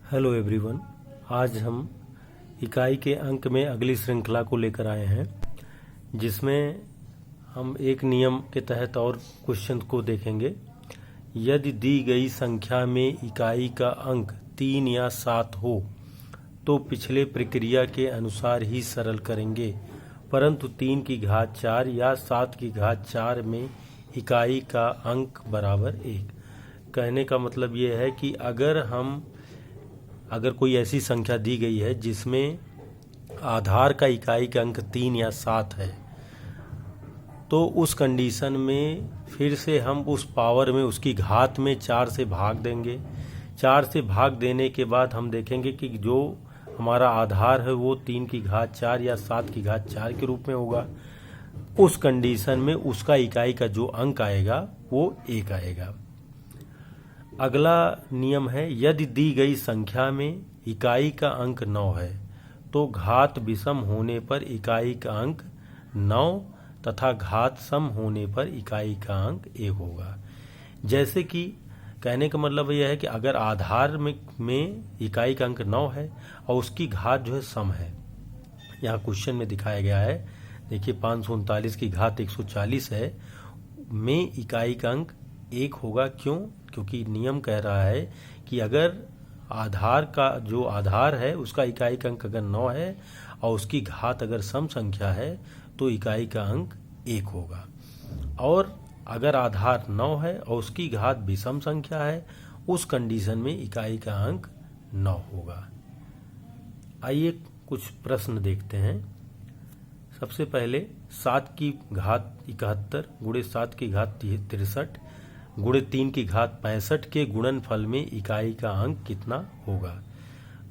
Hello everyone. आज हम इकाई के अंक में अगली श्रृंखला को लेकर आए हैं, जिसमें हम एक नियम के तहत और क्वेश्चन को देखेंगे। यदि दी गई संख्या में इकाई का अंक 3 या 7 हो तो पिछले प्रक्रिया के अनुसार ही सरल करेंगे, परंतु 3 की घात 4 या 7 की घात 4 में इकाई का अंक बराबर 1। कहने का मतलब ये है कि अगर कोई ऐसी संख्या दी गई है जिसमें आधार का इकाई का अंक 3 या 7 है, तो उस कंडीशन में फिर से हम उस पावर में उसकी घात में 4 से भाग देंगे। 4 से भाग देने के बाद हम देखेंगे कि जो हमारा आधार है वो 3 की घात 4 या 7 की घात 4 के रूप में होगा। उस कंडीशन में उसका इकाई का जो अंक आएगा वो 1 आएगा। अगला नियम है, यदि दी गई संख्या में इकाई का अंक 9 है तो घात विषम होने पर इकाई का अंक 9 तथा घात सम होने पर इकाई का अंक 1 होगा। जैसे कि कहने का मतलब यह है कि अगर आधार में इकाई का अंक 9 है और उसकी घात जो है सम है, यहाँ क्वेश्चन में दिखाया गया है, देखिए 539 की घात 140 है, में इकाई का अंक 1 होगा। क्यों? क्योंकि नियम कह रहा है कि अगर आधार का जो आधार है उसका इकाई का अंक अगर 9 है और उसकी घात अगर सम संख्या है तो इकाई का अंक 1 होगा। और अगर आधार 9 है और उसकी घात विषम संख्या है, उस कंडीशन में इकाई का अंक 9 होगा। आइए कुछ प्रश्न देखते हैं। सबसे पहले 7 की घात 71 गुणे 7 की घात 63 गुणे 3 की घात 65 के गुणनफल में इकाई का अंक कितना होगा।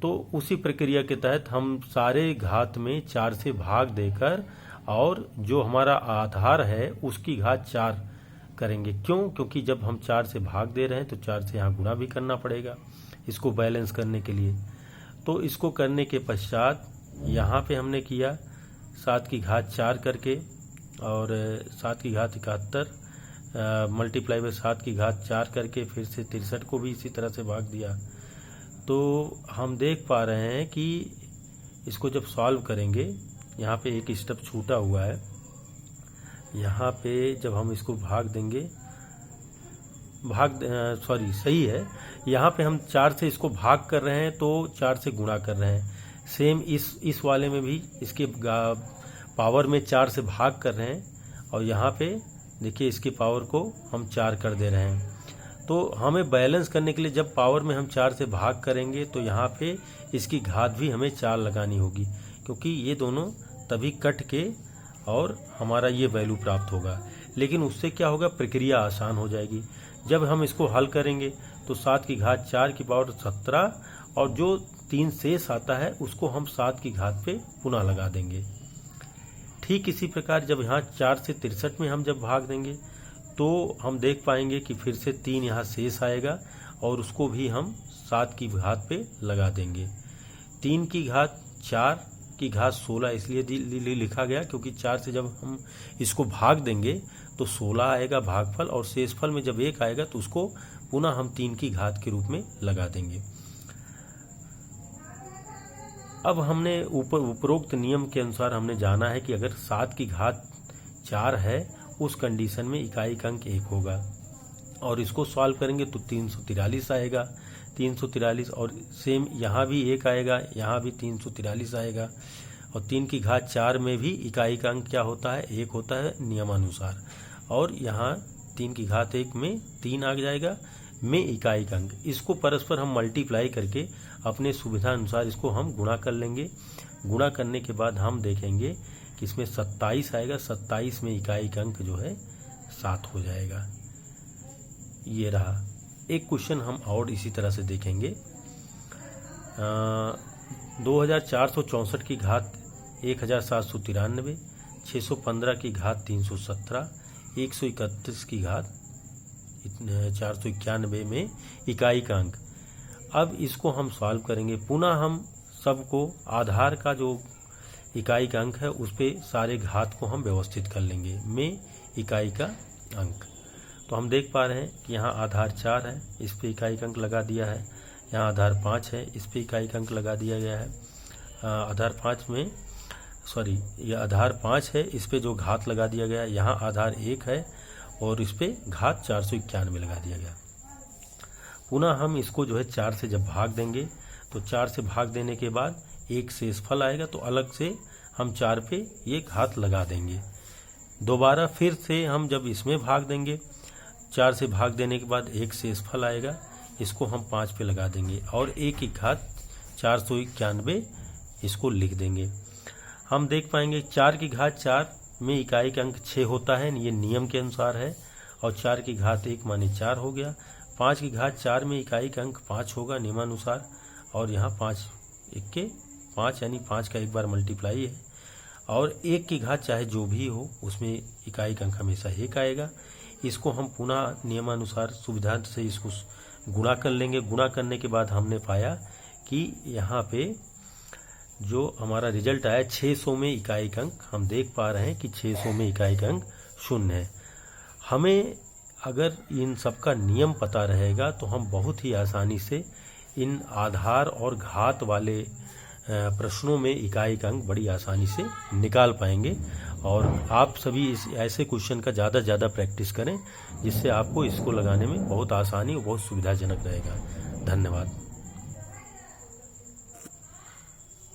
तो उसी प्रक्रिया के तहत हम सारे घात में 4 से भाग देकर और जो हमारा आधार है उसकी घात 4 करेंगे। क्यों? क्योंकि जब हम 4 से भाग दे रहे हैं तो 4 से यहाँ गुणा भी करना पड़ेगा इसको बैलेंस करने के लिए। तो इसको करने के पश्चात यहाँ पे हमने किया 7 की घात 4 करके और 7 की घात 71 मल्टीप्लाई बाय 7 की घात 4 करके फिर से 63 को भी इसी तरह से भाग दिया। तो हम देख पा रहे हैं कि इसको जब सॉल्व करेंगे, यहाँ पे एक स्टेप छूटा हुआ है। यहाँ पे जब हम इसको भाग देंगे, सही है, यहाँ पे हम 4 से इसको भाग कर रहे हैं तो 4 से गुणा कर रहे हैं। सेम इस वाले में भी इसके पावर में 4 से भाग कर रहे हैं और यहाँ पे देखिए इसकी पावर को हम 4 कर दे रहे हैं। तो हमें बैलेंस करने के लिए जब पावर में हम 4 से भाग करेंगे तो यहाँ पे इसकी घात भी हमें 4 लगानी होगी, क्योंकि ये दोनों तभी कट के और हमारा ये वैल्यू प्राप्त होगा। लेकिन उससे क्या होगा, प्रक्रिया आसान हो जाएगी। जब हम इसको हल करेंगे तो 7 की घात 4 की पावर 17 और जो 3 शेष आता है उसको हम 7 की घात पे पुनः लगा देंगे। ठीक इसी प्रकार जब यहाँ 4 से 63 में हम जब भाग देंगे तो हम देख पाएंगे कि फिर से 3 यहाँ शेष आएगा और उसको भी हम 7 की घात पे लगा देंगे। 3 की घात 4 की घात 16 इसलिए लिखा गया क्योंकि 4 से जब हम इसको भाग देंगे तो 16 आएगा भागफल, और शेषफल में जब 1 आएगा तो उसको पुनः हम 3 की घात के रूप में लगा देंगे। अब हमने उपरोक्त नियम के अनुसार हमने जाना है कि अगर 7 की घात 4 है उस कंडीशन में इकाई का अंक 1 होगा, और इसको सॉल्व करेंगे तो 343 आएगा। 343 और सेम यहाँ भी 1 आएगा, यहाँ भी 343 आएगा। और 3 की घात 4 में भी इकाई का अंक क्या होता है, 1 होता है नियमानुसार। और यहाँ 3 की घात 1 में 3 आ जाएगा में इकाई का अंक। इसको परस्पर हम मल्टीप्लाई करके अपने सुविधा अनुसार इसको हम गुणा कर लेंगे। गुणा करने के बाद हम देखेंगे कि इसमें 27 आएगा। 27 में इकाई का अंक जो है 7 हो जाएगा। ये रहा। एक क्वेश्चन हम और इसी तरह से देखेंगे। 2464 की घात 1793, 615 की घात 317, 131 की घात 491 में इकाई का अंक। अब इसको हम सॉल्व करेंगे। पुनः हम सबको आधार का जो इकाई का अंक है उस पे सारे घात को हम व्यवस्थित कर लेंगे में इकाई का अंक। तो हम देख पा रहे हैं कि यहाँ आधार 4 है, इस पे इकाई का अंक लगा दिया है। यहाँ आधार 5 है, इस पे इकाई का अंक लगा दिया गया है। आधार 5 में ये आधार 5 है, इस पे जो घात लगा दिया गया है, यहाँ आधार 1 है और इस पे घात 491 लगा दिया गया। पुनः हम इसको जो है 4 से जब भाग देंगे तो 4 से भाग देने के बाद एक शेषफल आएगा, तो अलग से हम 4 पे ये घात लगा देंगे। दोबारा फिर से हम जब इसमें भाग देंगे, 4 से भाग देने के बाद एक शेषफल आएगा, इसको हम 5 पे लगा देंगे और एक की घात 491 इसको लिख देंगे। हम देख पाएंगे 4 की घात 4 में इकाई का अंक 6 होता है, ये नियम के अनुसार है, और 4 की घात 1 माने 4 हो गया। 5 की घात 4 में इकाई का अंक 5 होगा नियमानुसार, और यहाँ 5 1 के 5 यानी 5 का एक बार मल्टीप्लाई है, और 1 की घात चाहे जो भी हो उसमें इकाई का अंक हमेशा 1 आएगा। इसको हम पुनः नियमानुसार सुविधा से इसको गुणा कर लेंगे। गुणा करने के बाद हमने पाया कि यहाँ पे जो हमारा रिजल्ट आया 600 में इकाई का अंक, हम देख पा रहे हैं कि 600 में इकाई का अंक 0 है। हमें अगर इन सब का नियम पता रहेगा तो हम बहुत ही आसानी से इन आधार और घात वाले प्रश्नों में इकाई का अंक बड़ी आसानी से निकाल पाएंगे। और आप सभी इस ऐसे क्वेश्चन का ज़्यादा से ज़्यादा प्रैक्टिस करें, जिससे आपको इसको लगाने में बहुत आसानी और बहुत सुविधाजनक रहेगा। धन्यवाद।